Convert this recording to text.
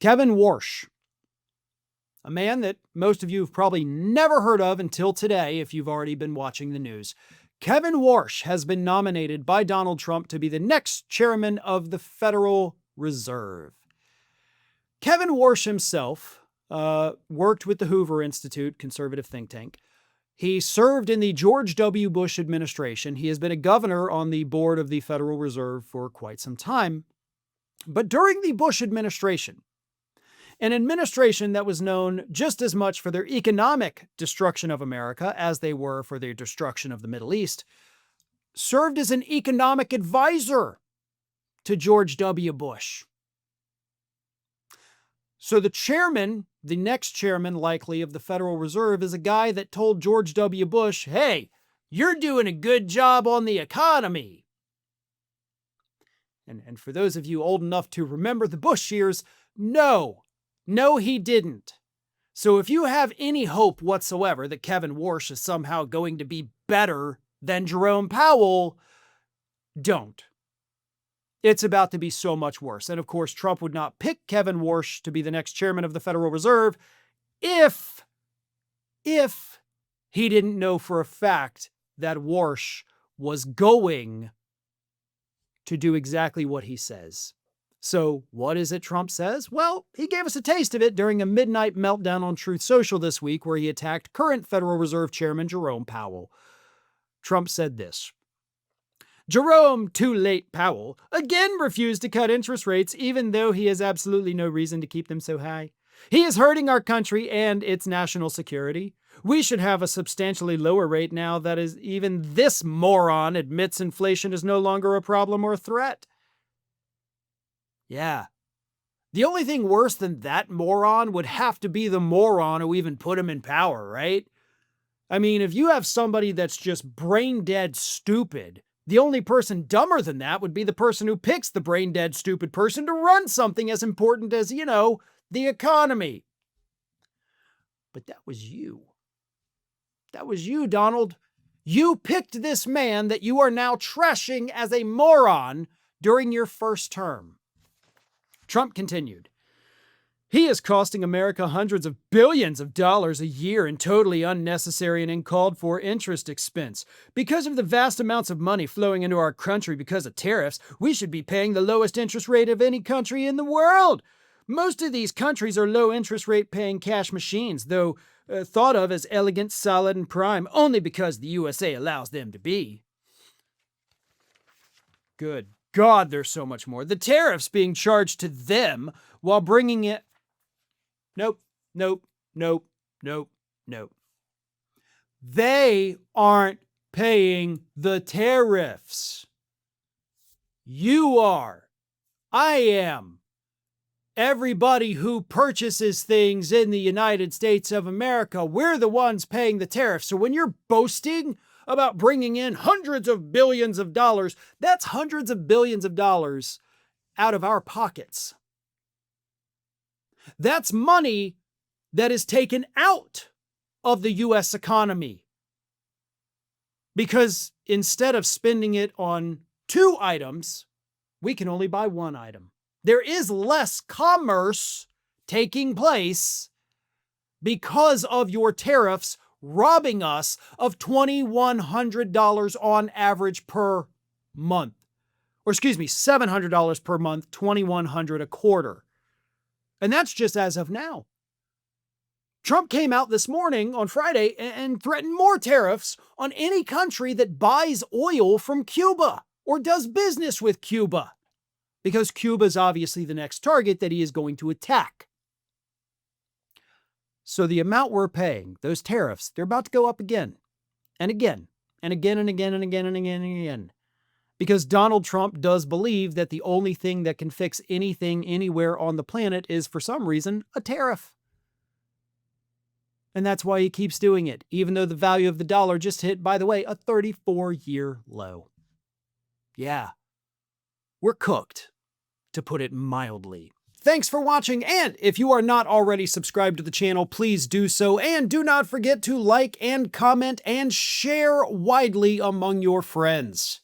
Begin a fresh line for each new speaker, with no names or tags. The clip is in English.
Kevin Warsh, a man that most of you have probably never heard of until today if you've already been watching the news. Kevin Warsh has been nominated by Donald Trump to be the next chairman of the Federal Reserve. Kevin Warsh himself worked with the Hoover Institute, conservative think tank. He served in the George W. Bush administration. He has been a governor on the board of the Federal Reserve for quite some time. But during the Bush administration, an administration that was known just as much for their economic destruction of America as they were for their destruction of the Middle East, served as an economic advisor to George W. Bush. So the chairman, the next chairman likely of the Federal Reserve, is a guy that told George W. Bush, hey, you're doing a good job on the economy. And for those of you old enough to remember the Bush years, no, he didn't. So if you have any hope whatsoever that Kevin Warsh is somehow going to be better than Jerome Powell, don't. It's about to be so much worse. And of course, Trump would not pick Kevin Warsh to be the next chairman of the Federal Reserve if he didn't know for a fact that Warsh was going to do exactly what he says. So what is it Trump says? Well, he gave us a taste of it during a midnight meltdown on Truth Social this week where he attacked current Federal Reserve Chairman Jerome Powell. Trump said this: Jerome, too late Powell, again refused to cut interest rates even though he has absolutely no reason to keep them so high. He is hurting our country and its national security. We should have a substantially lower rate now that is even this moron admits inflation is no longer a problem or a threat. Yeah. The only thing worse than that moron would have to be the moron who even put him in power, right? I mean, if you have somebody that's just brain dead stupid, the only person dumber than that would be the person who picks the brain dead stupid person to run something as important as, the economy. But that was you. That was you, Donald. You picked this man that you are now trashing as a moron during your first term. Trump continued, he is costing America hundreds of billions of dollars a year in totally unnecessary and uncalled for interest expense. Because of the vast amounts of money flowing into our country because of tariffs, we should be paying the lowest interest rate of any country in the world. Most of these countries are low interest rate paying cash machines, though thought of as elegant, solid, and prime only because the USA allows them to be. Good God, there's so much more. The tariffs being charged to them while bringing it... Nope. They aren't paying the tariffs. You are. I am. Everybody who purchases things in the United States of America, we're the ones paying the tariffs. So when you're boasting about bringing in hundreds of billions of dollars, that's hundreds of billions of dollars out of our pockets. That's money that is taken out of the U.S. economy. Because instead of spending it on 2 items, we can only buy 1 item. There is less commerce taking place because of your tariffs robbing us of $2,100 on average per month. Or $700 per month, $2,100 a quarter. And that's just as of now. Trump came out this morning on Friday and threatened more tariffs on any country that buys oil from Cuba or does business with Cuba, because Cuba is obviously the next target that he is going to attack. So the amount we're paying, those tariffs, they're about to go up again and again and again and again and again and again and again. Because Donald Trump does believe that the only thing that can fix anything anywhere on the planet is, for some reason, a tariff. And that's why he keeps doing it, even though the value of the dollar just hit, by the way, a 34-year low. Yeah, we're cooked, to put it mildly. Thanks for watching, and if you are not already subscribed to the channel, please do so, and do not forget to like and comment and share widely among your friends.